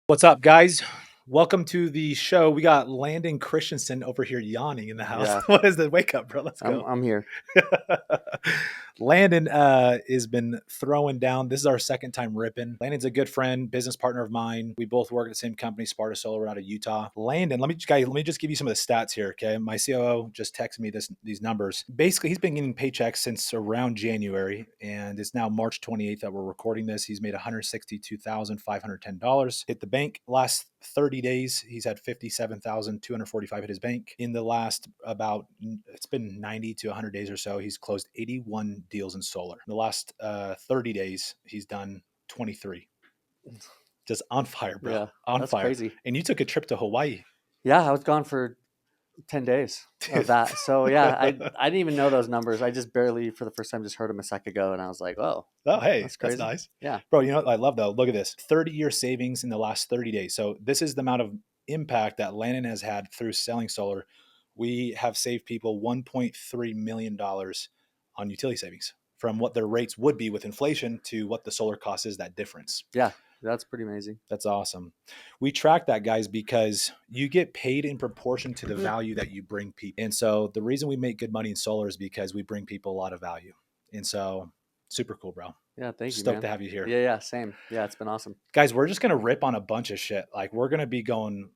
What's up, guys? Welcome to the show. We got Landon Christensen over here yawning in the house. Yeah, What is the wake up, bro? Let's I'm go. I'm here. Landon has been throwing down. This is our second time ripping. Landon's a good friend, business partner of mine. We both work at the same company, Sparta Solar, out of Utah. Landon, let me just give you some of the stats here. Okay, my COO just texted me these numbers. Basically, he's been getting paychecks since around January, and it's now March 28th that we're recording this. He's made $162,510. Hit the bank last 30 days. He's had 57,245 hit his bank. In the last it's been 90 to 100 days or so, he's closed 81 deals in solar. In the last 30 days, he's done 23. Just on fire, bro. Yeah, On that's fire. crazy. And you took a trip to Hawaii. Yeah, I was gone for 10 days of that. So yeah, I didn't even know those numbers. I just barely for the first time just heard them a second ago, and I was like, oh, Oh, hey, that's that's crazy. nice. Yeah, Bro, you know what I love though? Look at this 30-year savings in the last 30 days. So, this is the amount of impact that Landon has had through selling solar. We have saved people $1.3 million on utility savings from what their rates would be with inflation to what the solar cost is, that difference. yeah, that's pretty amazing. That's awesome. We track that, guys, because you get paid in proportion to the value that you bring people. And so the reason we make good money in solar is because we bring people a lot of value. And so super cool, bro. Yeah, thank you, Stoked man. to have you here. Yeah, same. Yeah, it's been awesome. Guys, we're just going to rip on a bunch of shit. Like, we're going to be going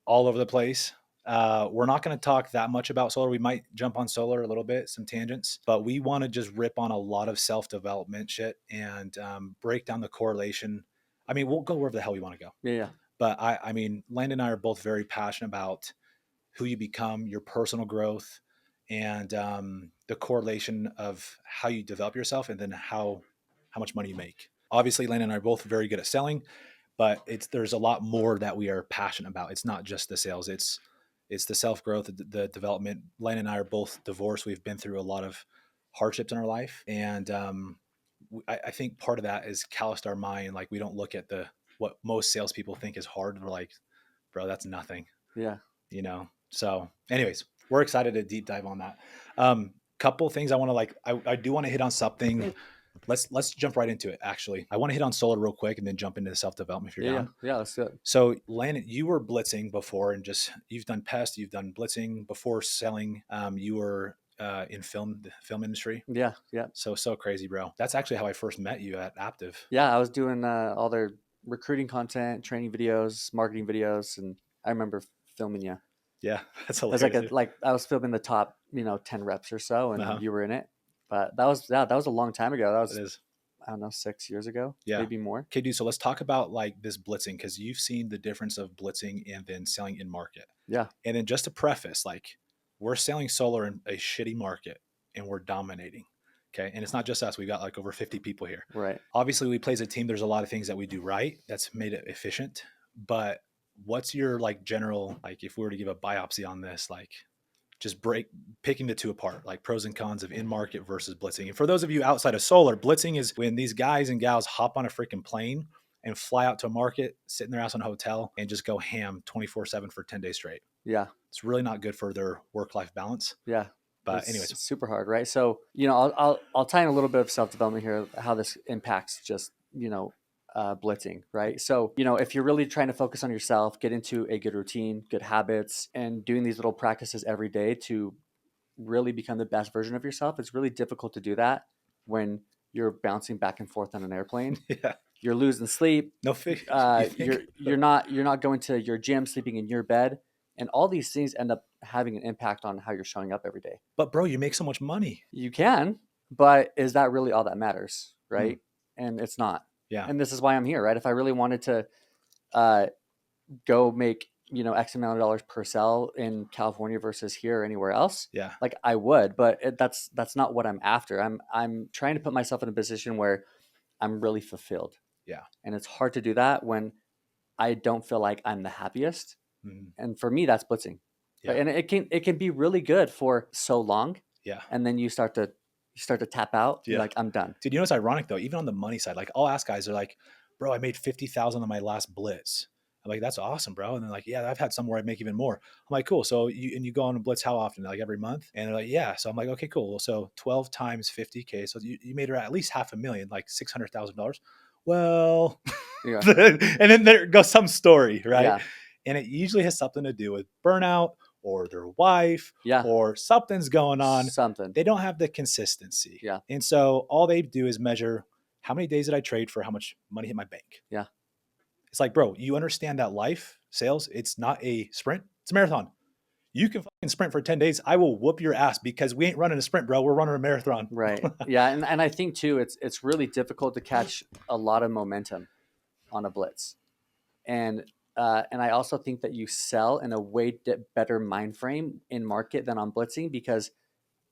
all over the place. We're not going to talk that much about solar. We might jump on solar a little bit, some tangents, but we want to just rip on a lot of self development shit and break down the correlation. I mean, we'll go wherever the hell we want to go. Yeah, But I mean, Landon and I are both very passionate about who you become, your personal growth, and the correlation of how you develop yourself, and then how much money you make. Obviously, Landon and I are both very good at selling, but there's a lot more that we are passionate about. It's not just the sales; it's the self growth, the development. Landon and I are both divorced. We've been through a lot of hardships in our life, and I think part of that is calloused our mind. Like, we don't look at the what most salespeople think is hard. We're like, bro, that's nothing, yeah, you know? So anyways, we're excited to deep dive on that. Couple things I want to I do want to hit on something. Let's jump right into it. Actually, I want to hit on solar real quick and then jump into the self-development if you're yeah. down. Let's do it. So Landon, you were blitzing before, and just you've done pest, you've done blitzing before selling. You were in the film industry. Yeah. So crazy, bro. That's actually how I first met you at Aptiv. Yeah, I was doing all their recruiting content, training videos, marketing videos, and I remember filming you. Yeah, that's As hilarious. like I was filming the top 10 reps or so, and Uh-huh. you were in it. But that was a long time ago. That It was, is. I don't know, 6 years ago, Yeah. maybe more. Okay, dude. So let's talk about like this blitzing, because you've seen the difference of blitzing and then selling in market. Yeah, And then just to preface, like, we're selling solar in a shitty market and we're dominating. Okay. And it's not just us. We've got like over 50 people here. right. Obviously, we play as a team. There's a lot of things that we do right that's made it efficient. But what's your like general, like, if we were to give a biopsy on this, like, just picking the two apart, like pros and cons of in market versus blitzing. And for those of you outside of solar, blitzing is when these guys and gals hop on a freaking plane and fly out to a market, sit in their house in a hotel, and just go ham 24/7 for 10 days straight. Yeah, It's really not good for their work-life balance. yeah. But It's anyways, super hard, right? So I'll tie in a little bit of self development here, how this impacts just blitzing, right? So if you're really trying to focus on yourself, get into a good routine, good habits, and doing these little practices every day to really become the best version of yourself, it's really difficult to do that when you're bouncing back and forth on an airplane. yeah, You're losing sleep. no fig. You think? You're not going to your gym, sleeping in your bed, and all these things end up having an impact on how you're showing up every day. But bro, you make so much money. You can, but is that really all that matters, Hmm. right? And it's not. Yeah, And this is why I'm here, right? If I really wanted to uh, go make X amount of dollars per sell in California versus here or anywhere else, yeah, like I would, but that's not what I'm after. I'm trying to put myself in a position where I'm really fulfilled, yeah, and it's hard to do that when I don't feel like I'm the happiest. mhm, And for me, that's blitzing, right? yeah, And it can be really good for so long, yeah, and then you start to tap out. You're yeah. like, I'm done. Dude, you know what's ironic though? Even on the money side, like, I'll ask guys, they're like, "Bro, I made 50,000 on my last blitz." I'm like, "That's awesome, bro." And they're like, "Yeah, I've had some where I make even more." I'm like, "Cool. So you go on a blitz how often? Like every month?" And they're like, "Yeah." So I'm like, "Okay, cool. So 12 times 50K. So you made at least half a million, like $600,000. well, Yeah. and then there goes some story, right? Yeah. And it usually has something to do with burnout or their wife Yeah. or something's going on. Something. They don't have the consistency. Yeah. And so all they do is measure how many days did I trade for how much money hit my bank. Yeah. It's like, bro, you understand that life sales, it's not a sprint, it's a marathon. You can fucking sprint for 10 days. I will whoop your ass because we ain't running a sprint, bro. We're running a marathon. Right. Yeah. And I think too, it's really difficult to catch a lot of momentum on a blitz. And I also think that you sell in a way better mind frame in market than on blitzing, because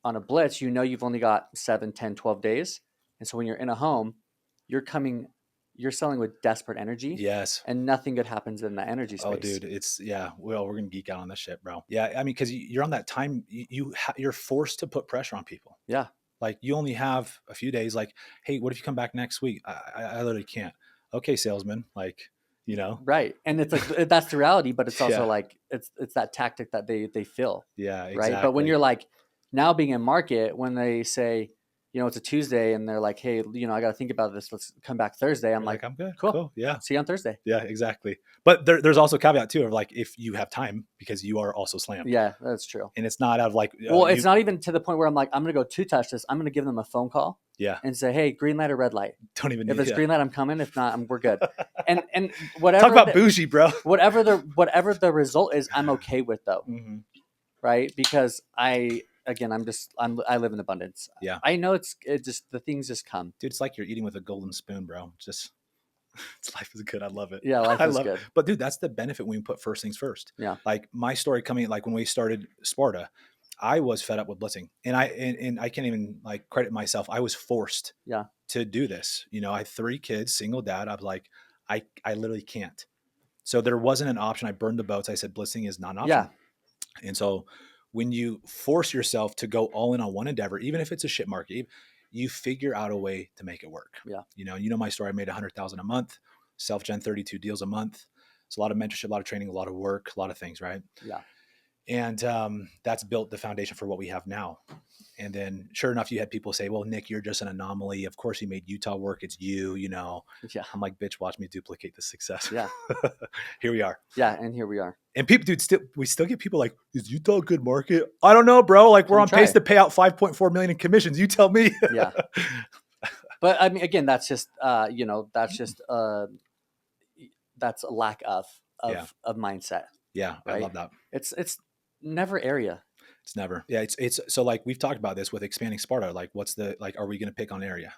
on a blitz, you know, you've only got 7, 10, 12 days. And so when you're in a home, you're selling with desperate energy, Yes. and nothing good happens in that energy space. Oh, dude, it's well, we're gonna geek out on this shit, bro. Yeah, I mean, because you're on that time, you're forced to put pressure on people. Yeah. Like you only have a few days. Like, hey, what if you come back next week? I literally can't. Okay, salesman. Like, Right. And it's like that's the reality, but it's also Yeah. like it's that tactic that they feel. Yeah, Right. exactly. But when you're like now being in market, when they say, it's a Tuesday and they're like, hey, I got to think about this. Let's come back Thursday. I'm You're like, I'm good. cool. Yeah. See you on Thursday. Yeah, exactly. But there's also a caveat too of like if you have time because you are also slammed. Yeah, that's true. And it's not out of like Well, it's not even to the point where I'm like, I'm going to go two touch this. I'm going to give them a phone call. Yeah. And say, hey, green light or red light. Don't even. If it's green light, I'm coming. If not, we're good. And whatever. Talk about bougie, bro. Whatever the result is, I'm okay with though. Mm-hmm. Right? Because I live in abundance. Yeah. I know it just the things just come. Dude, it's like you're eating with a golden spoon, bro. Just life is good. I love it. Yeah, life is good. But dude, that's the benefit when you put first things first. Yeah. Like my story coming, like when we started Sparta, I was fed up with blitzing, and I can't even like credit myself. I was forced to do this. I had 3 kids, single dad. I was like, I literally can't. So there wasn't an option. I burned the boats. I said blitzing is not an option. Yeah. And so when you force yourself to go all in on one endeavor, even if it's a shit market, you figure out a way to make it work. Yeah. My story. I made $100,000 a month, self-gen 32 deals a month. It's a lot of mentorship, a lot of training, a lot of work, a lot of things, right? Yeah. And that's built the foundation for what we have now. And then sure enough, you had people say, well, Nick, you're just an anomaly. Of course you made Utah work. It's you, Yeah. I'm like, bitch, watch me duplicate the success. Yeah. Here we are. Yeah. And here we are. And people, dude, we still get people like, is Utah a good market? I don't know, bro. Like we're on pace to pay out $5.4 million in commissions. You tell me. Yeah. But I mean, again, that's just, that's a lack of mindset. Yeah. Right? I love that. It's never area. It's never. Yeah. It's so like we've talked about this with expanding Sparta. Like are we going to pick on area?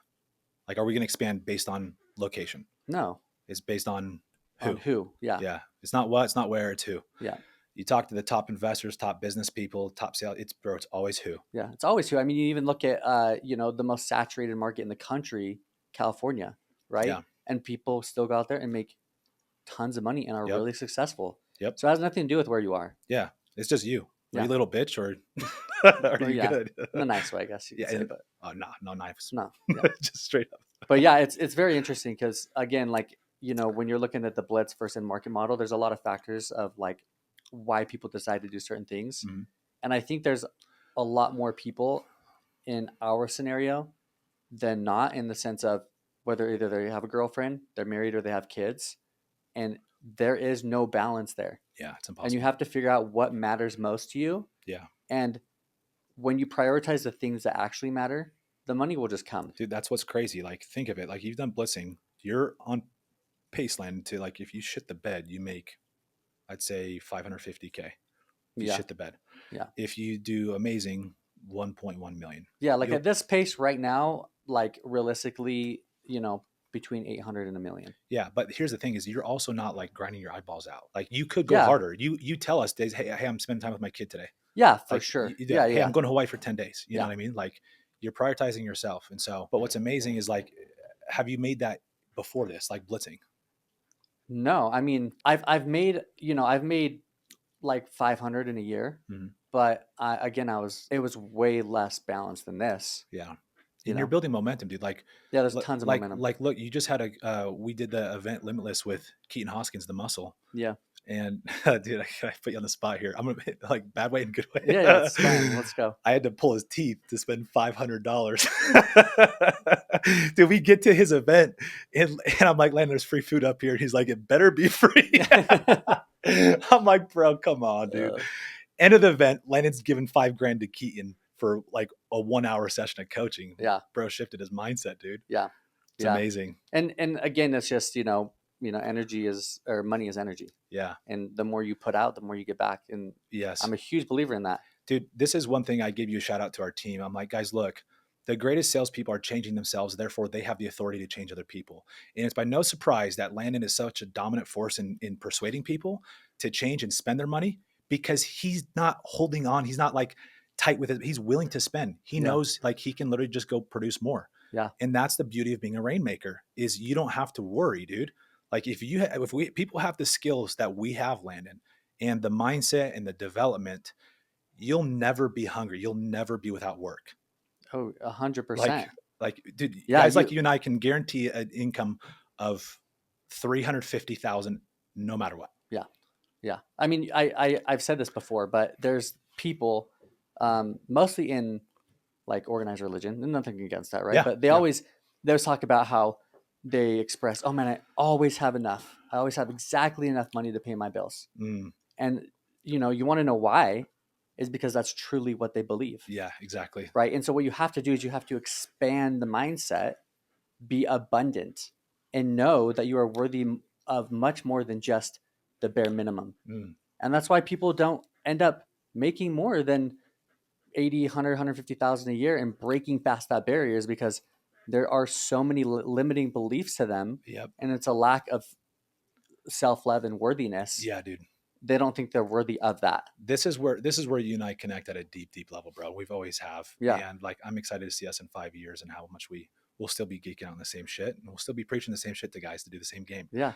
Like, are we going to expand based on location? No. It's based on who? Who? Yeah. Yeah. It's not what, it's not where, it's who. Yeah. You talk to the top investors, top business people, top sales. It's always who. Yeah. It's always who. I mean, you even look at, the most saturated market in the country, California, right? Yeah. And people still go out there and make tons of money and are really successful. Yep. So it has nothing to do with where you are. Yeah. It's just you. Are you a little bitch or are you good? In a nice way, I guess you could say, but no knives. No. Yeah. Just straight up. But yeah, it's very interesting because again, like, when you're looking at the blitz versus market model, there's a lot of factors of like why people decide to do certain things. Mm-hmm. And I think there's a lot more people in our scenario than not, in the sense of whether either they have a girlfriend, they're married, or they have kids, and there is no balance there. Yeah, it's impossible. And you have to figure out what matters most to you. Yeah. And when you prioritize the things that actually matter, the money will just come. Dude, that's what's crazy. Like, think of it. Like, you've done blitzing. You're on Paceland to, like, if you shit the bed, you make, I'd say, $550K. If you shit the bed. Yeah. If you do amazing, 1.1 million. Yeah, like at this pace right now, like realistically, between 800 and a million. Yeah, but here's the thing: is you're also not like grinding your eyeballs out. Like you could go harder. You tell us days, hey, I'm spending time with my kid today. Yeah, for like, sure. Hey, I'm going to Hawaii for 10 days. You know what I mean? Like you're prioritizing yourself. And so, but what's amazing is like, have you made that before this, like blitzing? No, I mean, I've made like 500 in a year, but it was way less balanced than this. Yeah. And you're building momentum, dude. Like, yeah, there's tons of momentum. Like, look, you just had we did the event Limitless with Keaton Hoskins, the muscle. Yeah. And dude, I put you on the spot here. I'm gonna like bad way and good way. Yeah, it's fine. Let's go. I had to pull his teeth to spend $500. Did we get to his event and I'm like, Landon, there's free food up here. And he's like, it better be free. I'm like, bro, come on, dude. End of the event, Landon's given $5,000 to Keaton for like a 1 hour session of coaching. Yeah. Bro shifted his mindset, dude. Yeah. It's amazing. And again, it's just, energy is, or money is energy. Yeah. And the more you put out, the more you get back. And yes, I'm a huge believer in that. Dude, this is one thing I give you a shout out to our team. I'm like, guys, look, the greatest salespeople are changing themselves. Therefore, they have the authority to change other people. And it's by no surprise that Landon is such a dominant force in persuading people to change and spend their money, because he's not holding on. He's not like tight with it. He's willing to spend. He knows like he can literally just go produce more. Yeah. And that's the beauty of being a rainmaker, is you don't have to worry, dude. Like if people have the skills that we have, Landon, and the mindset and the development, you'll never be hungry. You'll never be without work. Oh, 100%. Like, dude, guys like you and I can guarantee an income of 350,000 no matter what. Yeah. Yeah. I mean, I've said this before, but there's people, mostly in like organized religion, and nothing against that, right? Yeah, but they always talk about how they express, oh man, I always have enough. I always have exactly enough money to pay my bills. And you want to know why, is because that's truly what they believe. Yeah, exactly. Right. And so what you have to do is you have to expand the mindset, be abundant, and know that you are worthy of much more than just the bare minimum. And that's why people don't end up making more than 80, 100, 150,000 a year and breaking past that barrier, is because there are so many limiting beliefs to them. Yep. And it's a lack of self-love and worthiness. Yeah, dude. They don't think they're worthy of that. This is where you and I connect at a deep, deep level, bro. We've always have. Yeah. And like, I'm excited to see us in 5 years and how much we'll still be geeking out on the same shit, and we'll still be preaching the same shit to guys to do the same game. Yeah.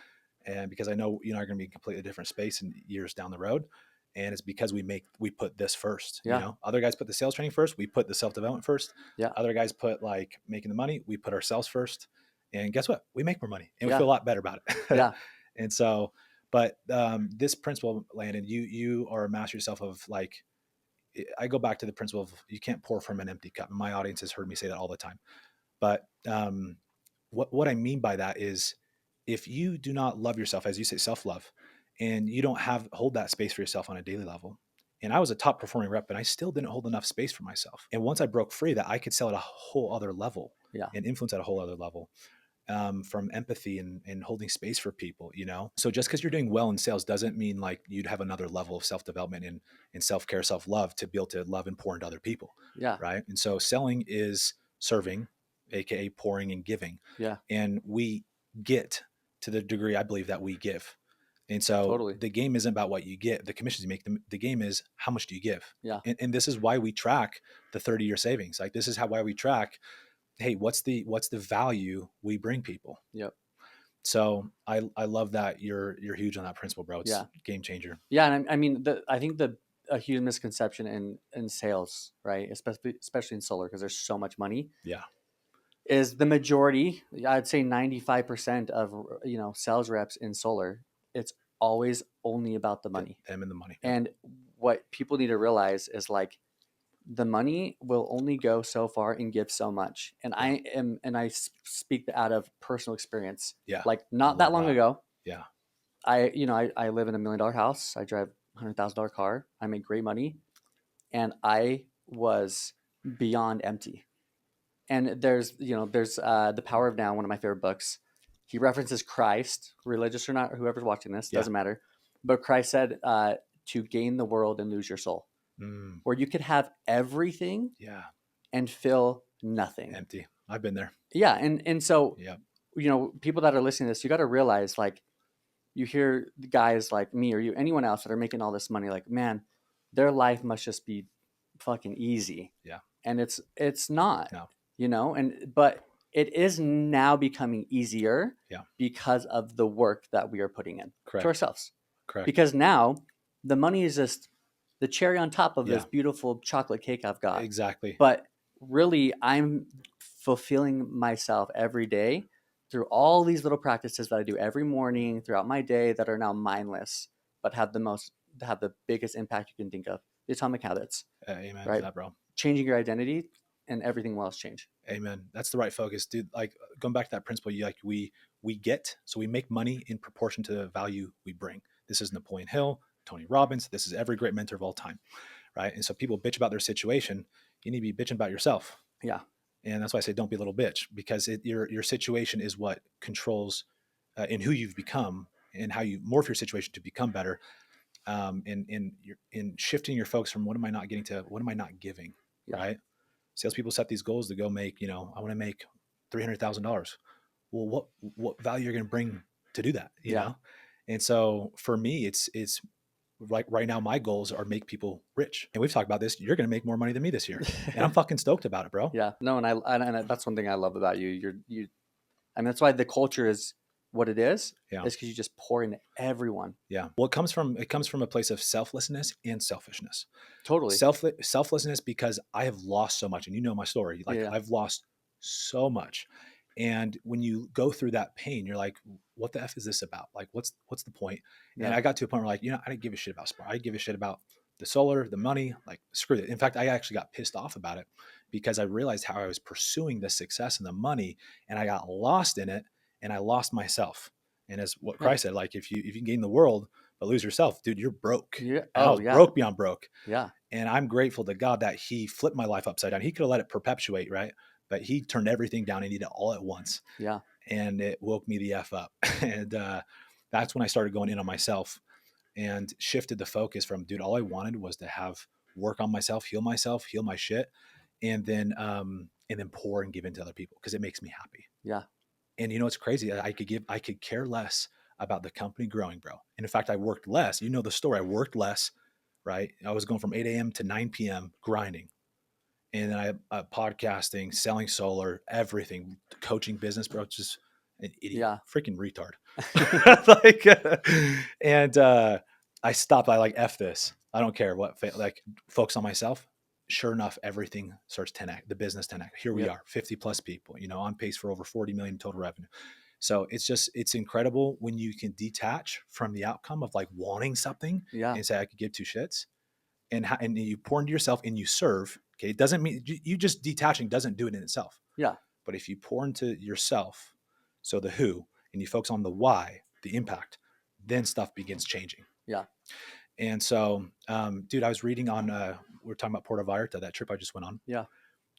And because I know you and I are going to be in a completely different space in years down the road. And it's because we put this first. Yeah. Other guys put the sales training first. We put the self-development first. Yeah. Other guys put like making the money. We put ourselves first. And guess what? We make more money and we feel a lot better about it. Yeah. And so, but this principle, Landon, you are a master yourself of like, I go back to the principle of you can't pour from an empty cup. And my audience has heard me say that all the time. But what I mean by that is, if you do not love yourself, as you say, self-love, and you don't hold that space for yourself on a daily level. And I was a top performing rep, and I still didn't hold enough space for myself. And once I broke free, that I could sell at a whole other level and influence at a whole other level, from empathy and holding space for people, So just because you're doing well in sales doesn't mean like you'd have another level of self-development and self-care, self-love to be able to love and pour into other people. Yeah. Right. And so selling is serving, AKA pouring and giving. Yeah. And we get to the degree I believe that we give. And so the game isn't about what you get, the commissions you make. The game is how much do you give? Yeah. And this is why we track the 30-year savings. Like this is why we track, hey, what's the value we bring people? Yep. So I love that you're huge on that principle, bro. It's game changer. Yeah. And I mean, I think a huge misconception in sales, right? Especially in solar, because there's so much money. Yeah. Is the majority, I'd say 95% of, sales reps in solar, it's always only about the money. Them and the money. And what people need to realize is like, the money will only go so far and give so much. And I speak out of personal experience. Yeah. Like not that long ago. Yeah. I live in $1 million house. I drive $100,000 car. I make great money. And I was beyond empty. And there's The Power of Now, one of my favorite books. He references Christ, religious or not, whoever's watching this, doesn't matter. But Christ said to gain the world and lose your soul. Where you could have everything and feel nothing. Empty. I've been there. Yeah. And so, people that are listening to this, you got to realize, like, you hear guys like me or you, anyone else that are making all this money, like, man, their life must just be fucking easy. Yeah. And it's not, no. but it is now becoming easier because of the work that we are putting in to ourselves. Correct. Because now the money is just the cherry on top of this beautiful chocolate cake I've got. Exactly. But really, I'm fulfilling myself every day through all these little practices that I do every morning throughout my day that are now mindless. but have the biggest impact you can think of. The Atomic Habits, Amen to right? that, bro. Changing your identity, and everything will else change. Amen. That's the right focus, dude. Like going back to that principle, we get, so we make money in proportion to the value we bring. This is Napoleon Hill, Tony Robbins. This is every great mentor of all time, right? And so people bitch about their situation. You need to be bitching about yourself. Yeah. And that's why I say don't be a little bitch, because your situation is what controls in who you've become and how you morph your situation to become better. In shifting your focus from what am I not getting to what am I not giving, Yeah. right? Salespeople set these goals to go make, I want to make $300,000. Well, what value you're going to bring to do that, you Yeah. know? And so for me, it's like right now, my goals are make people rich. And we've talked about this. You're going to make more money than me this year. And I'm fucking stoked about it, bro. Yeah. No, and that's one thing I love about you. I mean, that's why the culture is what it is. Yeah. Is because you just pour into everyone. Yeah. Well, it comes from a place of selflessness and selfishness. Totally. Selflessness, because I have lost so much, and you know my story. Like Yeah. I've lost so much. And when you go through that pain, you're like, what the F is this about? Like, what's the point? And Yeah. I got to a point where, like, I didn't give a shit about sport. I give a shit about the solar, the money, like screw it. In fact, I actually got pissed off about it because I realized how I was pursuing the success and the money, and I got lost in it, and I lost myself. And as what Yeah. Christ said, like if you can gain the world but lose yourself, dude, you're broke. Yeah. And I Oh was yeah. broke beyond broke. Yeah. And I'm grateful to God that He flipped my life upside down. He could have let it perpetuate, right? But He turned everything down and did it all at once. Yeah. And it woke me the F up. And that's when I started going in on myself and shifted the focus from, dude, all I wanted was to have work on myself, heal my shit, and then pour and give into other people because it makes me happy. Yeah. And it's crazy. I could care less about the company growing, bro. And in fact, I worked less. You know the story. I worked less, right? I was going from 8 a.m. to 9 p.m. grinding. And then podcasting, selling solar, everything, coaching business, bro. Just an idiot, Yeah. freaking retard. And I stopped. I like F this. I don't care what, like focus on myself. Sure enough, everything starts 10x, the business 10x. Here we are, 50 plus people, on pace for over 40 million total revenue. So it's incredible when you can detach from the outcome of like wanting something Yeah. and say, I could give two shits, and you pour into yourself and you serve. Okay. It doesn't mean you just detaching doesn't do it in itself. Yeah. But if you pour into yourself, so the who, and you focus on the why, the impact, then stuff begins changing. Yeah. And so, dude, I was reading on, we are talking about Puerto Vallarta, that trip I just went on. Yeah.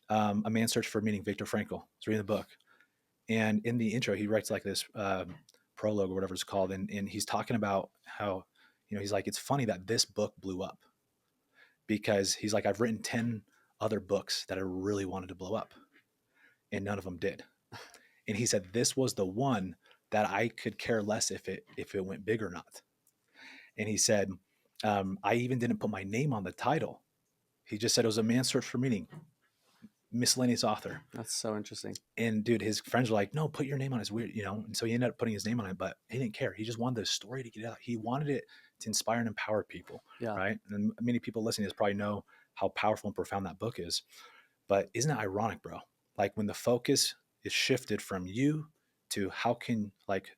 A Man's Search for Meaning, Viktor Frankl. I was reading the book. And in the intro, he writes like this prologue or whatever it's called. And he's talking about how, he's like, it's funny that this book blew up because he's like, I've written 10 other books that I really wanted to blow up and none of them did. And he said, this was the one that I could care less if it went big or not. And he said, I even didn't put my name on the title. He just said it was A Man's Search for Meaning, miscellaneous author. That's so interesting. And dude, his friends were like, no, put your name on it. It's weird, And so he ended up putting his name on it, but he didn't care. He just wanted the story to get out. He wanted it to inspire and empower people. Yeah. Right. And many people listening to this probably know how powerful and profound that book is. But isn't it ironic, bro? Like when the focus is shifted from you to how can like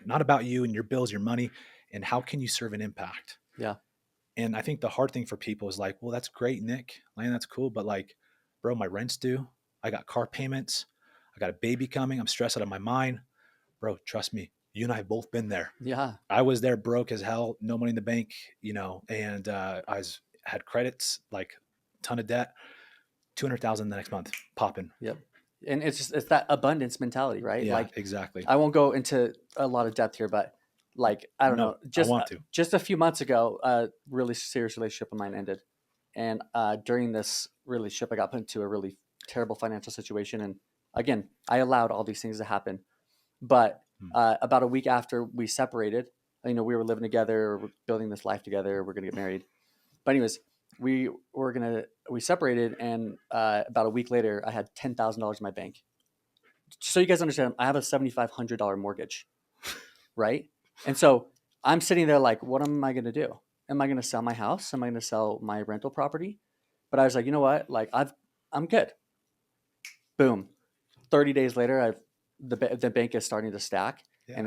not about you and your bills, your money, and how can you serve an impact? Yeah. And I think the hard thing for people is like, well, that's great, Nick. Like, that's cool. But like, bro, my rent's due. I got car payments. I got a baby coming. I'm stressed out of my mind. Bro, trust me. You and I have both been there. Yeah. I was there broke as hell, no money in the bank, and I had credits, like ton of debt, 200,000 the next month popping. Yep. And it's that abundance mentality, right? Yeah, like exactly. I won't go into a lot of depth here, but like, I don't know, just a few months ago, a really serious relationship of mine ended. And during this relationship, I got put into a really terrible financial situation. And again, I allowed all these things to happen. But about a week after we separated, we were living together, we're building this life together, we're going to get married. But anyways, we separated, and about a week later, I had $10,000 in my bank. So you guys understand, I have a $7,500 mortgage, right? And so I'm sitting there like, what am I going to do? Am I going to sell my house? Am I going to sell my rental property? But I was like, you know what? Like I'm good. Boom. 30 days later, the bank is starting to stack, Yeah.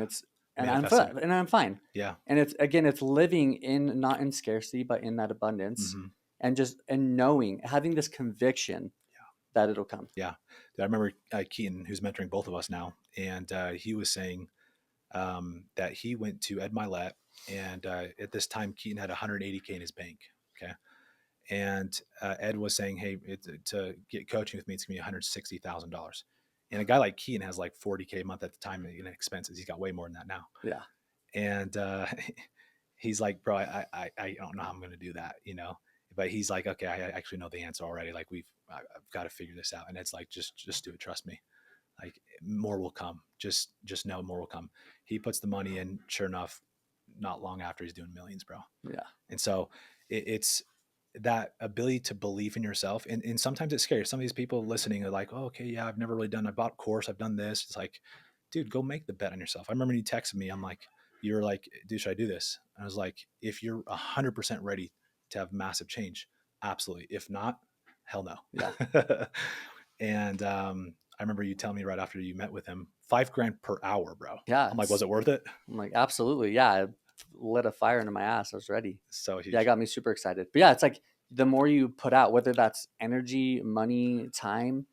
and and Manifesting. I'm fine. Yeah. And it's living in, not in scarcity, but in that abundance, Hmm. and knowing, having this conviction that it'll come. Yeah. I remember Keaton, who's mentoring both of us now, and he was saying that he went to Ed Milet, and at this time, Keaton had 180K in his bank. Okay. And Ed was saying, hey, to get coaching with me, it's going to be $160,000. And a guy like Keaton has like 40K a month at the time in expenses. He's got way more than that now. Yeah. And he's like, bro, I don't know how I'm going to do that, but he's like, okay, I actually know the answer already. Like I've got to figure this out. And it's like, just do it. Trust me. Like more will come. Just know more will come. He puts the money in. Sure enough, not long after, he's doing millions, bro. Yeah. And so it's that ability to believe in yourself. And sometimes it's scary. Some of these people listening are like, oh, okay, yeah, I've never really done, I bought a course, I've done this. It's like, dude, go make the bet on yourself. I remember when you texted me, I'm like, you were like, dude, should I do this? And I was like, if you're 100% ready to have massive change, absolutely. If not, hell no. Yeah. And I remember you telling me right after you met with him, $5,000 per hour, bro. Yeah. I'm like, was it worth it? I'm like, absolutely. Yeah. It lit a fire into my ass. I was ready. So huge. Yeah. It got me super excited. But yeah, it's like the more you put out, whether that's energy, money, time,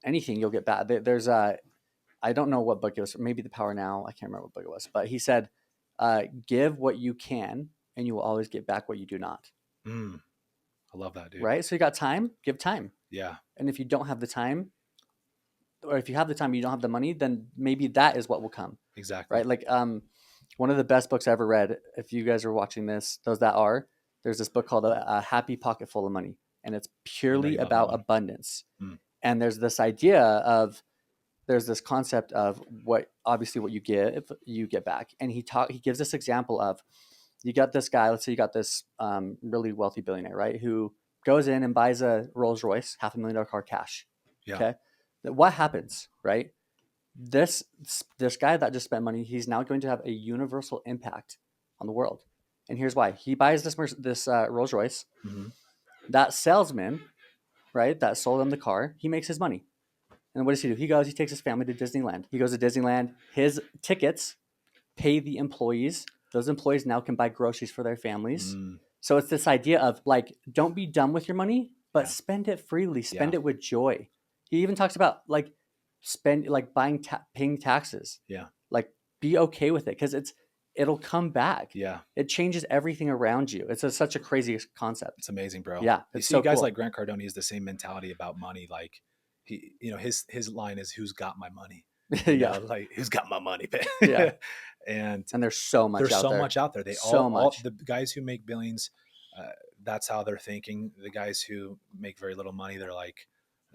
anything, you'll get back. There's I don't know what book it was. Maybe The Power Now. I can't remember what book it was. But he said, give what you can and you will always get back what you do not. I love that, dude. Right? So you got time, give time. Yeah. And if you don't have the time, or if you have the time, you don't have the money, then maybe that is what will come. Exactly. Right? Like one of the best books I ever read, if you guys are watching this, those that are, there's this book called A Happy Pocket Full of Money. And it's purely about abundance. And there's this idea of, there's this concept of what you give, you get back. And he gives this example of, you got this guy, let's say you got this really wealthy billionaire, right? Who goes in and buys a Rolls Royce, $500,000 car cash. Yeah. Okay. What happens, right? This guy that just spent money, he's now going to have a universal impact on the world. And here's why. He buys this Rolls Royce. Mm-hmm. That salesman, right, that sold him the car, he makes his money. And what does he do? He takes his family to Disneyland. He goes to Disneyland. His tickets pay the employees. Those employees now can buy groceries for their families. So it's this idea of like, don't be dumb with your money, but spend it freely. Spend it with joy. He even talks about like paying taxes. Yeah. Like be okay with it because it'll come back. Yeah. It changes everything around you. It's such a crazy concept. It's amazing, bro. Yeah. You see, guys like Grant Cardone has the same mentality about money. Like his line is, "Who's got my money?" Yeah. Like who's got my money? Yeah. And there's so much out there. They all the guys who make billions, that's how they're thinking. The guys who make very little money, they're like,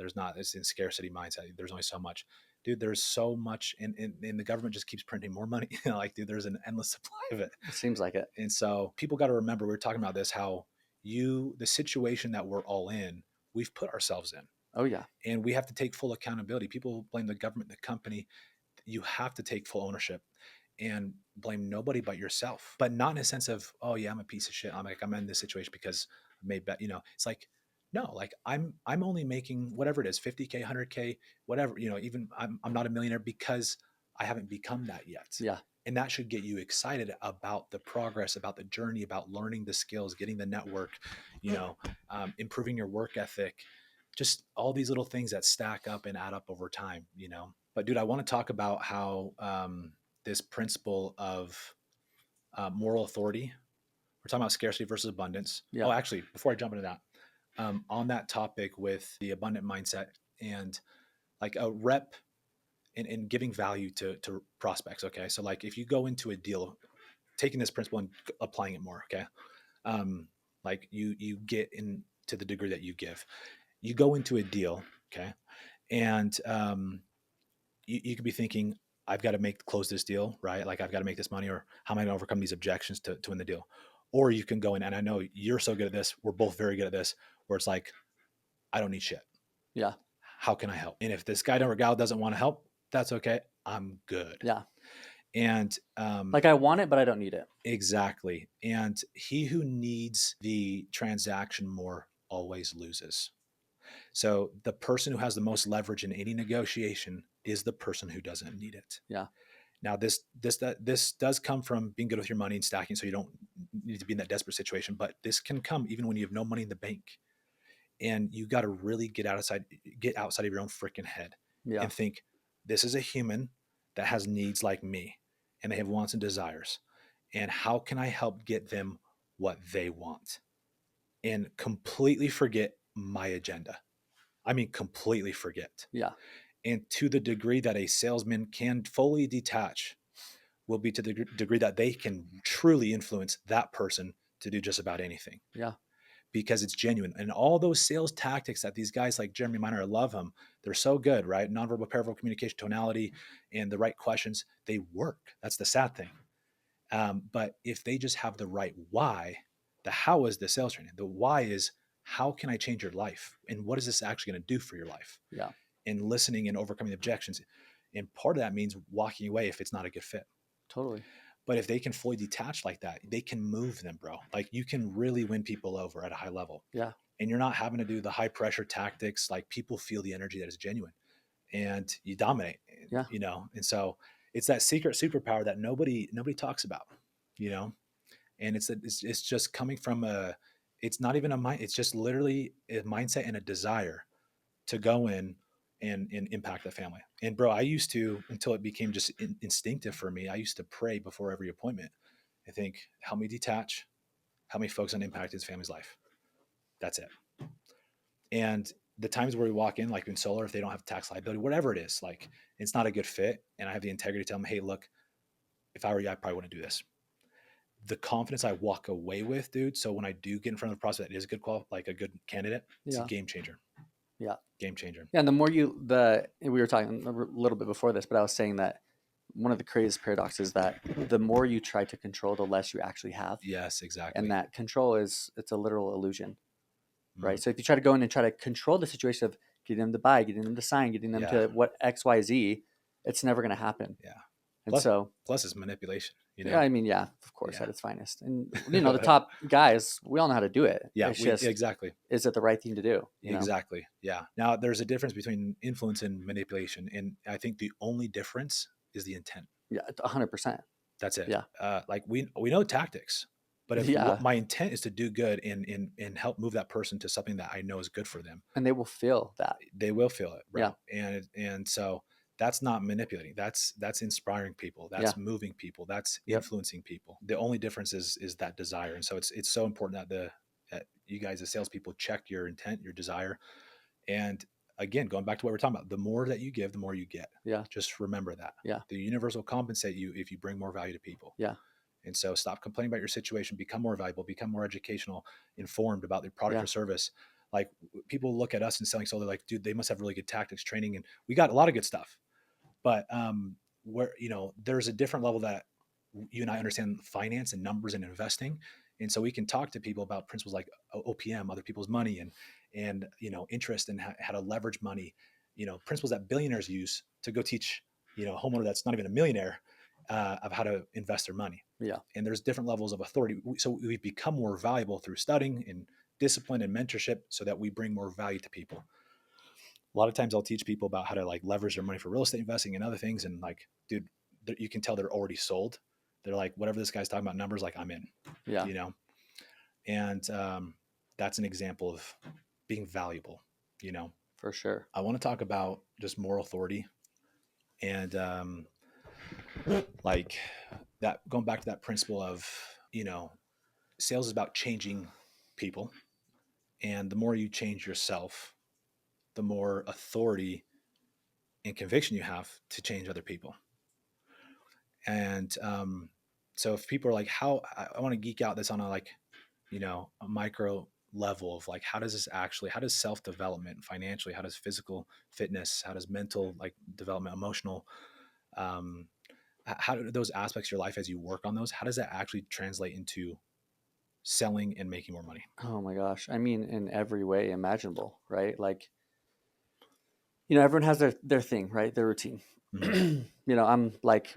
it's in scarcity mindset. There's only so much. Dude, there's so much, and the government just keeps printing more money. Like, dude, there's an endless supply of it. It seems like it. And so people got to remember, we were talking about this, how the situation that we're all in, we've put ourselves in. Oh yeah. And we have to take full accountability. People blame the government, the company. You have to take full ownership and blame nobody but yourself, but not in a sense of, oh yeah, I'm a piece of shit. I'm in this situation because I made bet, it's like, no, like I'm only making whatever it is, 50K, 100K, whatever, even I'm not a millionaire because I haven't become that yet. Yeah. And that should get you excited about the progress, about the journey, about learning the skills, getting the network, improving your work ethic, just all these little things that stack up and add up over time, But dude, I want to talk about how this principle of moral authority, we're talking about scarcity versus abundance. Yeah. Oh, actually, before I jump into that, on that topic with the abundant mindset and like a rep in giving value to prospects. Okay. So like if you go into a deal, taking this principle and applying it more, okay. Like you get in to the degree that you give, you go into a deal. Okay. And you could be thinking, I've got to close this deal, right? Like I've got to make this money, or how am I going to overcome these objections to win the deal? Or you can go in, and I know you're so good at this. We're both very good at this, where it's like, I don't need shit. Yeah. How can I help? And if this guy or gal doesn't want to help, that's okay. I'm good. Yeah. And like I want it, but I don't need it. Exactly. And he who needs the transaction more always loses. So the person who has the most leverage in any negotiation is the person who doesn't need it. Yeah. Now, this does come from being good with your money and stacking, so you don't need to be in that desperate situation. But this can come even when you have no money in the bank, and you got to really get outside of your own freaking head, Yeah. and think, this is a human that has needs like me, and they have wants and desires, and how can I help get them what they want, and completely forget my agenda. I mean, completely forget. Yeah. And to the degree that a salesman can fully detach will be to the degree that they can truly influence that person to do just about anything, Yeah. because it's genuine. And all those sales tactics that these guys like Jeremy Miner, I love him. They're so good, right? Nonverbal, paraverbal communication, tonality, and the right questions, they work. That's the sad thing. But if they just have the right why, the how is the sales training. The why is, how can I change your life? And what is this actually going to do for your life? Yeah. And listening and overcoming the objections. And part of that means walking away if it's not a good fit. Totally. But if they can fully detach like that, they can move them, bro. Like, you can really win people over at a high level. Yeah. And you're not having to do the high pressure tactics. Like, people feel the energy that is genuine, and you dominate, Yeah. And so it's that secret superpower that nobody talks about, you know? And it's just coming from it's not even a mind. It's just literally a mindset and a desire to go in and impact the family. And bro, I used to, until it became just instinctive for me, I used to pray before every appointment. I think, help me detach, help me focus on impact his family's life. That's it. And the times where we walk in, like in solar, if they don't have tax liability, whatever it is, like, it's not a good fit, and I have the integrity to tell them, hey, look, if I were you, I probably wouldn't do this. The confidence I walk away with, dude. So when I do get in front of the prospect that is a good like a good candidate, it's a Yeah. game changer. Yeah. Game changer. Yeah. And the more we were talking a little bit before this, but I was saying that one of the craziest paradoxes is that the more you try to control, the less you actually have. Yes, exactly. And that control it's a literal illusion, right? Mm. So if you try to go in and try to control the situation of getting them to buy, getting them to sign, getting them to what X, Y, Z, it's never going to happen. Yeah. And plus it's manipulation, yeah, I mean, yeah, of course, Yeah. at its finest. And the top guys, we all know how to do it. Yeah, It's just, exactly. is it the right thing to do? Exactly. Yeah. Now, there's a difference between influence and manipulation, and I think the only difference is the intent. Yeah, 100%. That's it. Yeah. Like, we know tactics, but if Yeah. my intent is to do good and help move that person to something that I know is good for them, And they will feel that. they will feel it, bro. Yeah. And so that's not manipulating. That's inspiring people. That's moving people. That's influencing people. The only difference is that desire. And so it's so important that you guys as salespeople check your intent, your desire. And again, going back to what we're talking about, the more that you give, the more you get. Yeah. Just remember that. Yeah. The universe will compensate you if you bring more value to people. Yeah. And so stop complaining about your situation, become more valuable, become more educational, informed about their product or service. Like, people look at us and selling solar, like, dude, they must have really good tactics, training, and we got a lot of good stuff. But where, there's a different level that you and I understand finance and numbers and investing. And so we can talk to people about principles like OPM, other people's money, and interest, and how to leverage money, principles that billionaires use to go teach, a homeowner that's not even a millionaire, of how to invest their money. Yeah. And there's different levels of authority. So we've become more valuable through studying and discipline and mentorship, so that we bring more value to people. A lot of times I'll teach people about how to like leverage their money for real estate investing and other things. And like, dude, you can tell they're already sold. They're like, whatever this guy's talking about numbers, like, I'm in. Yeah. And that's an example of being valuable, For sure. I want to talk about just moral authority, and like that, going back to that principle of, sales is about changing people. And the more you change yourself, the more authority and conviction you have to change other people. And so if people are like, how, I want to geek out this on a a micro level of like, how does self-development financially, how does physical fitness, how does mental like development, emotional, how do those aspects of your life, as you work on those, how does that actually translate into selling and making more money? Oh my gosh. I mean, in every way imaginable, right? Like, everyone has their thing, right? Their routine. Mm-hmm. I'm like,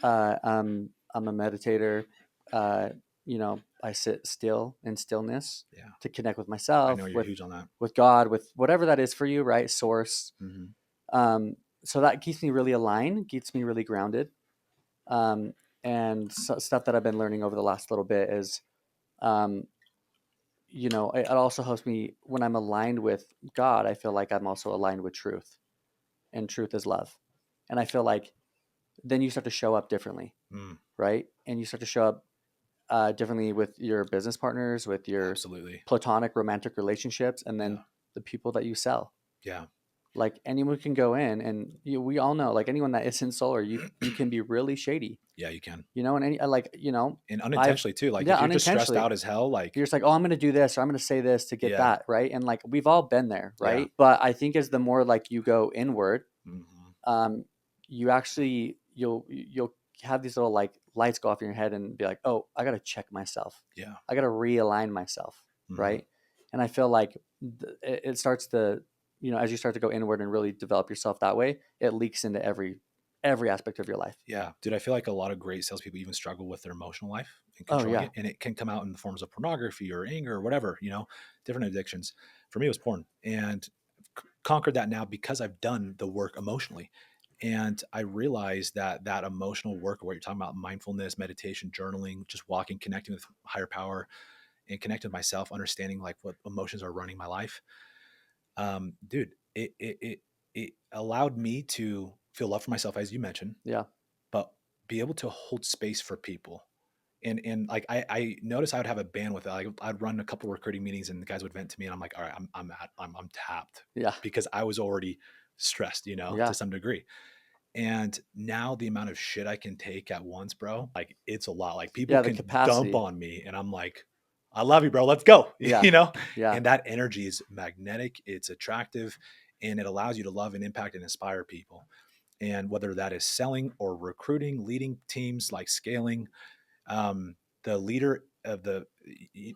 I'm a meditator. I sit still in stillness to connect with myself, I know you're huge on that. with God, with whatever that is for you, right? Source. Mm-hmm. So that keeps me really aligned, keeps me really grounded. Um, and stuff that I've been learning over the last little bit is, um, it also helps me when I'm aligned with God. I feel like I'm also aligned with truth, and truth is love. And I feel like then you start to show up differently, Mm, right? And you start to show up differently with your business partners, with your absolutely. platonic romantic relationships, and then Yeah. the people that you sell. Yeah. Like anyone can go in, and we all know, like anyone that isn't solar, you can be really shady, Yeah, you can. and any like And I've unintentionally too. Like yeah, if you're just stressed unintentionally. out as hell, like You're just like, oh, I'm going to do this, or I'm going to say this to get yeah, that, right? And like we've all been there, yeah. right? But I think as the more like you go inward, Hmm. um, you actually you'll have these little like lights go off in your head and be like, oh, I got to check myself. Yeah. I got to realign myself, Hmm. right? And I feel like it starts to, as you start to go inward and really develop yourself that way, it leaks into every aspect of your life. Yeah. Dude, I feel like a lot of great salespeople even struggle with their emotional life and Oh controlling yeah, it. And it can come out in the forms of pornography or anger or whatever, different addictions. For me, it was porn. And conquered that now because I've done the work emotionally. And I realized that that emotional work, what you're talking about, mindfulness, meditation, journaling, just walking, connecting with higher power and connecting with myself, understanding like what emotions are running my life. Dude, it allowed me to feel love for myself, as you mentioned, yeah, but be able to hold space for people. And like I noticed I would have a bandwidth. Like I'd run a couple of recruiting meetings and the guys would vent to me and I'm like, all right, I'm tapped yeah, because I was already stressed, to yeah, some degree. And now the amount of shit I can take at once, bro, like it's a lot. Like people yeah. The can dump capacity. on me and I'm like, I love you, bro. Let's go. Yeah, yeah, And that energy is magnetic, it's attractive, and it allows you to love and impact and inspire people. And whether that is selling or recruiting, leading teams, like scaling, the leader of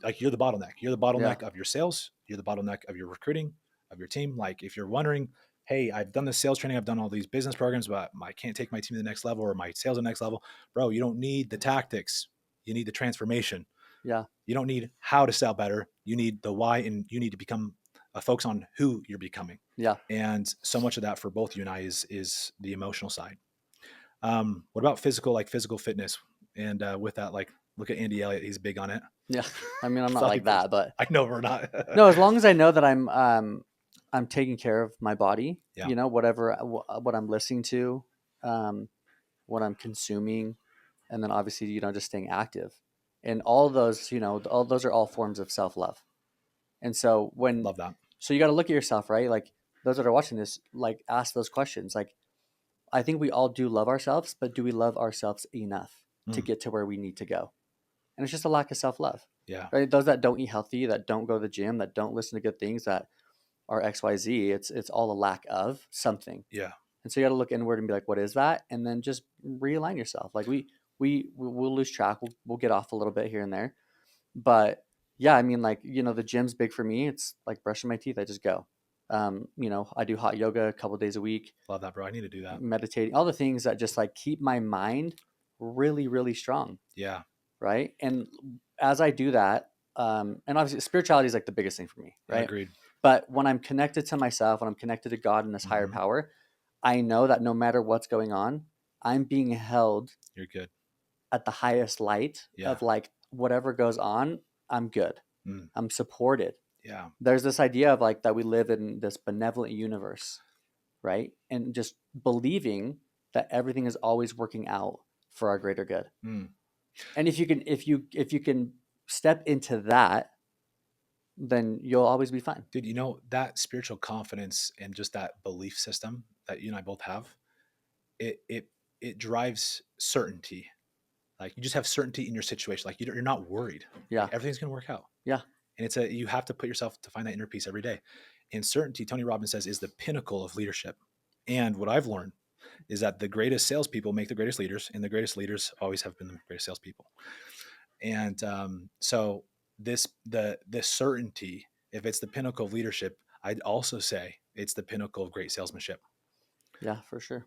like you're the bottleneck. You're the yeah, bottleneck of your sales. You're the bottleneck of your recruiting, of your team. Like if you're wondering, hey, I've done the sales training, I've done all these business programs, but I can't take my team to the next level or my sales to the next level. Bro, you don't need the tactics. You need the transformation. yeah, You don't need how to sell better. You need the why, and you need to become a focus on who you're becoming. yeah. And so much of that for both you and I is the emotional side. What about physical, like physical fitness? And with that, like look at Andy Elliott, he's big on it. Yeah. I mean, I'm not like Bodybuilders. that, but I know we're not. no, as long as I know that I'm taking care of my body, Yeah. whatever what I'm listening to, um, what I'm consuming, and then obviously, just staying active. And all those, all those are all forms of self-love. And so Love that. so you got to look at yourself, right? Like those that are watching this, like ask those questions. Like I think we all do love ourselves, but do we love ourselves enough to Mm, get to where we need to go? And it's just a lack of self-love, yeah. right? Those that don't eat healthy, that don't go to the gym, that don't listen to good things, that are XYZ, it's all a lack of something. Yeah. And so you got to look inward and be like, what is that? And then just realign yourself. Like we'll lose track. We'll get off a little bit here and there. But yeah, I mean, like, the gym's big for me. It's like brushing my teeth. I just go. I do hot yoga a couple days a week, Love that, bro. I need to do that. meditating, all the things that just like keep my mind really, really strong. Yeah. Right. And as I do that, and obviously spirituality is like the biggest thing for me. Yeah. Right. Agreed. But when I'm connected to myself, when I'm connected to God and this higher Hmm. power, I know that no matter what's going on, I'm being held You're good. at the highest light Yeah. of like whatever goes on, I'm good. Mm, I'm supported. yeah. There's this idea of like that we live in this benevolent universe, right? And just believing that everything is always working out for our greater good. Mm. And if you can step into that, then you'll always be fine. Dude, that spiritual confidence and just that belief system that you and I both have, it drives certainty. Like you just have certainty in your situation. Like you're not worried. Like Yeah. everything's gonna work out. Yeah. And you have to put yourself to find that inner peace every day. And certainty, Tony Robbins says, is the pinnacle of leadership. And what I've learned is that the greatest salespeople make the greatest leaders, and the greatest leaders always have been the greatest salespeople. And so this certainty, if it's the pinnacle of leadership, I'd also say it's the pinnacle of great salesmanship. Yeah, for sure.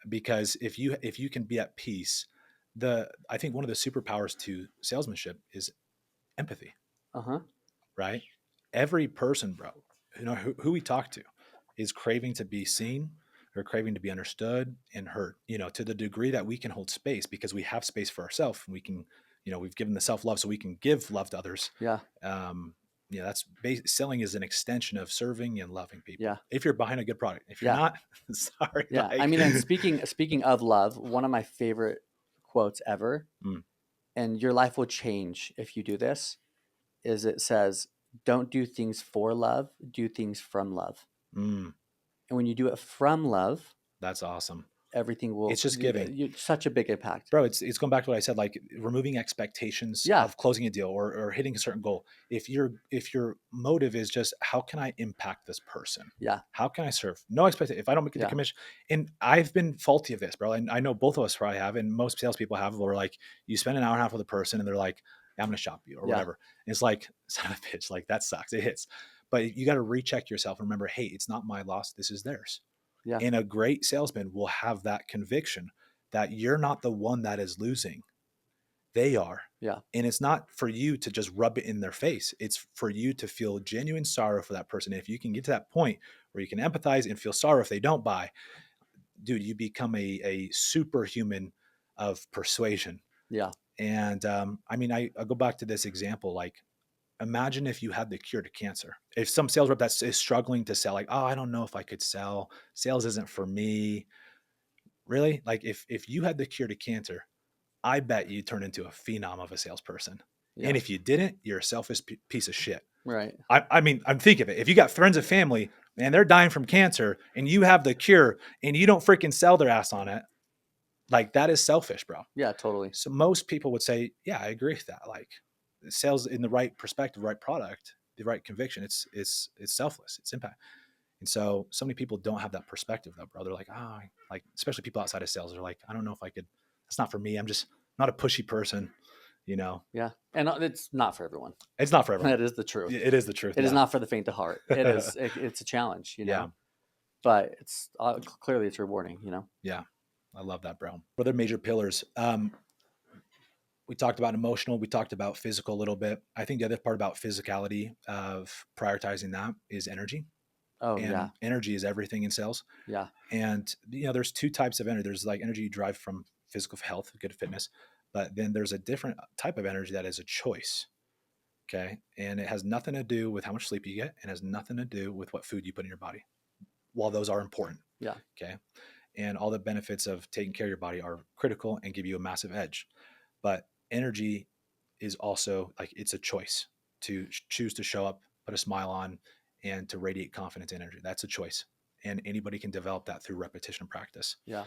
Because if you can be at peace, I think one of the superpowers to salesmanship is empathy, Uh-huh. right? Every person, bro, who we talk to is craving to be seen, We're craving to be understood and heard, to the degree that we can hold space because we have space for ourselves and we can, we've given the self-love so we can give love to others. Yeah. Selling is an extension of serving and loving people. Yeah. If you're behind a good product, if you're Yeah. not, sorry. Yeah. I mean, and speaking of love, one of my favorite quotes ever, Mm. and your life will change if you do this, is it says, don't do things for love, do things from love. Mm, And when you do it from love, that's awesome. everything will, It's just giving. Such a big impact. Bro, it's going back to what I said, like removing expectations Yeah. of closing a deal or hitting a certain goal. If your motive is just how can I impact this person? Yeah. How can I serve? No expectation. If I don't make the Yeah. commission, and I've been faulty of this, bro. And I know both of us probably have, and most salespeople have, where like you spend an hour and a half with a person and they're like, I'm gonna shop you or Yeah. whatever. And it's like, son of a bitch, like that sucks. It hits. But you got to recheck yourself and remember, hey, it's not my loss, this is theirs. Yeah. And a great salesman will have that conviction that you're not the one that is losing. They are. Yeah. And it's not for you to just rub it in their face. It's for you to feel genuine sorrow for that person. And if you can get to that point where you can empathize and feel sorrow if they don't buy, dude, you become a superhuman of persuasion. Yeah. And I go back to this example, like, imagine if you had the cure to cancer. If some sales rep that is struggling to sell, like, oh, I don't know if I could sell. Sales isn't for me. Really? Like if you had the cure to cancer, I bet you turn into a phenom of a salesperson. Yeah. And if you didn't, you're a selfish piece of shit. Right. I mean, I'm thinking of it. If you got friends and family and they're dying from cancer and you have the cure and you don't freaking sell their ass on it, like that is selfish, bro. Yeah, totally. So most people would say, yeah, I agree with that. Like sales in the right perspective, right product, the right conviction, it's selfless, it's impact. And so many people don't have that perspective though, bro. They're like, like especially people outside of sales, they're like, I don't know if I could, that's not for me. I'm just not a pushy person, Yeah. And it's not for everyone. It's not for everyone. That is the truth. It is the truth. It is not for the faint of heart. It is, it's a challenge, Yeah. but it's clearly it's rewarding, Yeah. I love that, bro. What are the major pillars? We talked about emotional. We talked about physical a little bit. I think the other part about physicality of prioritizing that is energy. Oh, and yeah. energy is everything in sales. Yeah. And, there's two types of energy. There's like energy you drive from physical health, good fitness, but then there's a different type of energy that is a choice. Okay. And it has nothing to do with how much sleep you get and has nothing to do with what food you put in your body. While those are important. Yeah. Okay. And all the benefits of taking care of your body are critical and give you a massive edge. But energy is also like, it's a choice to choose to show up, put a smile on, and to radiate confidence and energy. That's a choice. And anybody can develop that through repetition and practice. Yeah.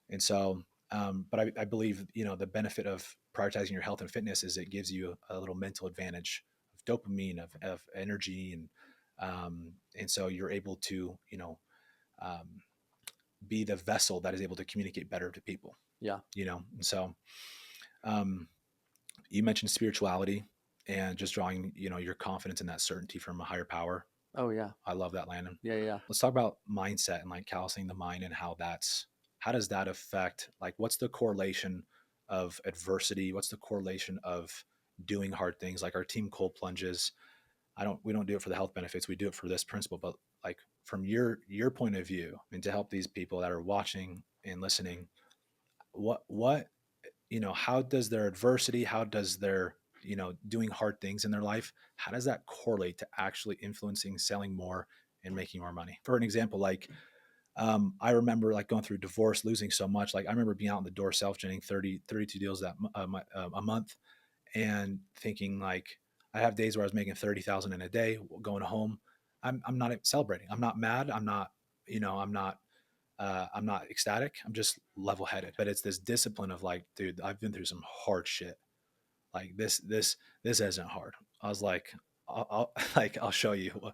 And so, but I believe, the benefit of prioritizing your health and fitness is it gives you a little mental advantage of dopamine, of energy. And so you're able to, be the vessel that is able to communicate better to people. Yeah. And so, you mentioned spirituality and just drawing, your confidence in that certainty from a higher power. Oh, yeah. I love that, Landon. Yeah. Yeah. Let's talk about mindset and like callousing the mind and how does that affect, like, what's the correlation of adversity? What's the correlation of doing hard things? Like our team cold plunges. We don't do it for the health benefits. We do it for this principle, but like from your point of view and to help these people that are watching and listening, what, how does their adversity, how does their, doing hard things in their life, how does that correlate to actually influencing selling more and making more money? For an example, like, I remember like going through divorce, losing so much. Like I remember being out in the door, self-generating 32 deals a month and thinking like, I have days where I was making 30,000 in a day going home. I'm not celebrating. I'm not mad. I'm not ecstatic. I'm just level headed, but it's this discipline of like, dude, I've been through some hard shit. Like this isn't hard. I was like, I'll show you,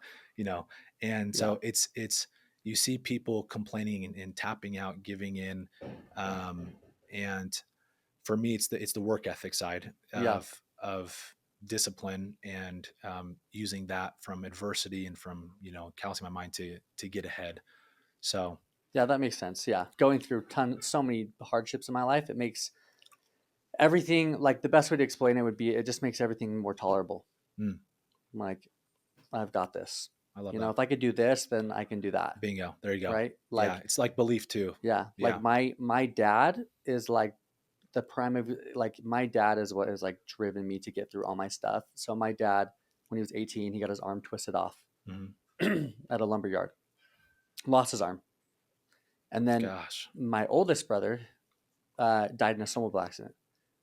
And so it's, you see people complaining and tapping out, giving in. And for me, it's the work ethic side of discipline and using that from adversity and from, callousing my mind to get ahead. So yeah, that makes sense. Yeah. Going through so many hardships in my life, it makes everything, like the best way to explain it would be, it just makes everything more tolerable. Like, I've got this. I love You know, that. if I could do this, then I can do that. Bingo. There you go. Right. Yeah. Like, It's like belief too. yeah, Yeah. like my dad is like the prime of, like, my dad is what has like driven me to get through all my stuff. So my dad, when he was 18, he got his arm twisted off Mhm. at a lumber yard, lost his arm. And then Gosh. my oldest brother died in a snowmobile accident.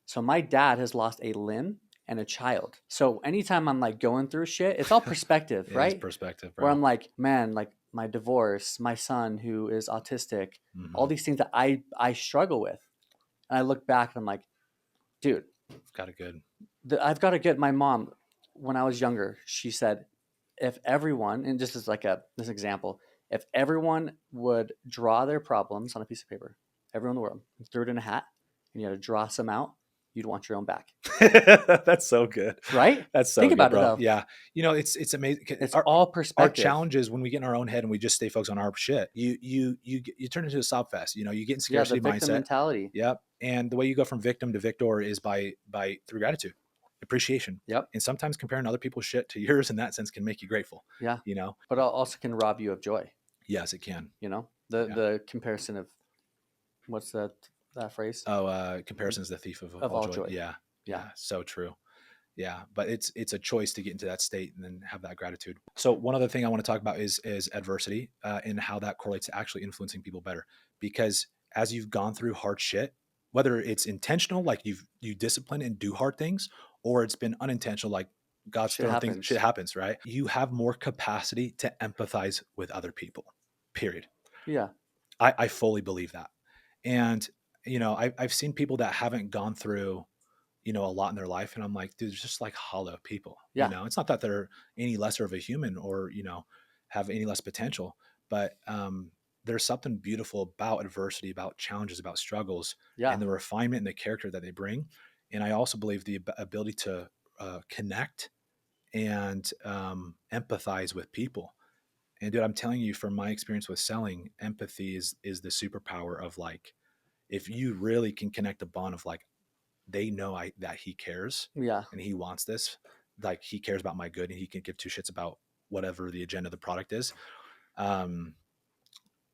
So my dad has lost a limb and a child. So anytime I'm like going through shit, it's all perspective, Yeah. It's right? perspective, Where bro. I'm like, man, like my divorce, my son who is autistic, all Hmm. these things that I struggle with. And I look back and I'm like, dude, Got it good. I've got to get my mom. When I was younger, she said, if everyone, and just as like this example, if everyone would draw their problems on a piece of paper, everyone in the world, and threw it in a hat, and you had to draw some out, you'd want your own back, That's so good. right? That's so Think good, about it bro. though. Yeah. It's amazing. It's Our, all our perspective. challenge is when we get in our own head and we just stay focused on our shit, you turn into a sob fest. You get in Yeah, the scarcity victim mindset. mentality. Yep. And the way you go from victim to victor is by through gratitude, appreciation. Yep. And sometimes comparing other people's shit to yours in that sense can make you grateful. Yeah. You know? But also can rob you of joy. Yes, it can. You know, Yeah. the comparison of, what's that phrase? Oh, comparison is the thief of Of all all joy. joy. Yeah. Yeah. Yeah. So true. Yeah, but it's a choice to get into that state and then have that gratitude. So one other thing I want to talk about is adversity, and how that correlates to actually influencing people better. Because as you've gone through hard shit, whether it's intentional, like you discipline and do hard things, or it's been unintentional, like God's Shit throwing things, shit happens. happens, right? You have more capacity to empathize with other people. Period. Yeah. I fully believe that. And I've seen people that haven't gone through a lot in their life. And I'm like, dude, they're just like hollow people. Yeah. It's not that they're any lesser of a human or, have any less potential, but there's something beautiful about adversity, about challenges, about struggles, Yeah. and the refinement and the character that they bring. And I also believe the ability to connect and empathize with people. And dude, I'm telling you from my experience with selling, empathy is the superpower of, like, if you really can connect a bond of, like, they know that he cares Yeah. and he wants this, like he cares about my good and he can give two shits about whatever the agenda of the product is. um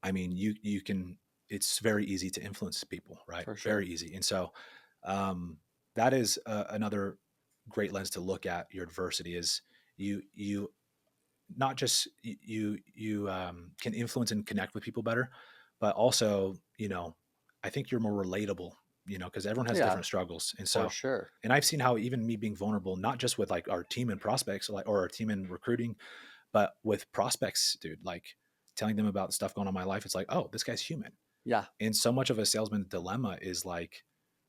I mean, you can, it's very easy to influence people, right? For sure. Very easy. And so that is another great lens to look at your adversity is you not just can influence and connect with people better, but also, I think you're more relatable, because everyone has Yeah. different struggles. And For so, sure. and I've seen how even me being vulnerable, not just with like our team and prospects, like, or our team in recruiting, but with prospects, dude, like telling them about stuff going on in my life. It's like, oh, this guy's human. Yeah. And so much of a salesman's dilemma is like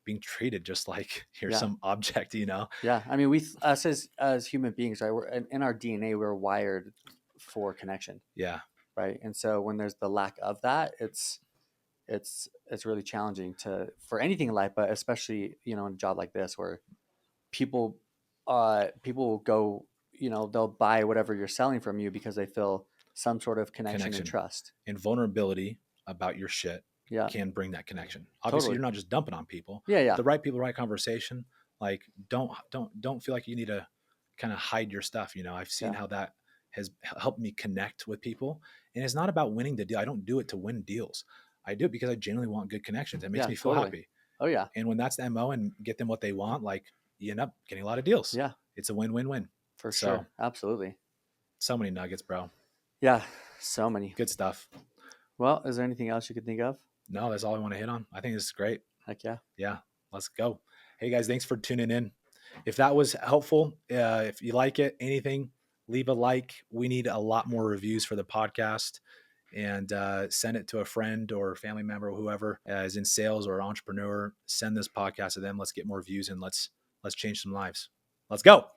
being treated just like you're Yeah. some object. Yeah. I mean, us as human beings, right? We're in our DNA, we're wired for connection, Yeah. right? And so when there's the lack of that, it's really challenging for anything in life, but especially, in a job like this where people people will go, they'll buy whatever you're selling from you because they feel some sort of connection and Connection trust. and vulnerability about your shit Yeah. can bring that connection. Obviously, Totally. you're not just dumping on people, Yeah. but Yeah. the right people, right conversation. Like, don't feel like you need to kind of hide your stuff. I've seen Yeah. how that has helped me connect with people, and it's not about winning the deal. I don't do it to win deals. I do it because I genuinely want good connections. It makes Yeah. me feel Totally. happy. Oh yeah. And when that's the MO and get them what they want, like, you end up getting a lot of deals. Yeah. It's a win-win-win. For So, sure. Absolutely. so many nuggets, bro. Yeah. So many. Good stuff. Well, is there anything else you could think of? No, that's all I want to hit on. I think this is great. Heck yeah. Yeah, let's go. Hey guys, thanks for tuning in. If that was helpful, if you like it, anything, leave a like. We need a lot more reviews for the podcast, and send it to a friend or family member or whoever is in sales or entrepreneur. Send this podcast to them. Let's get more views and let's change some lives. Let's go.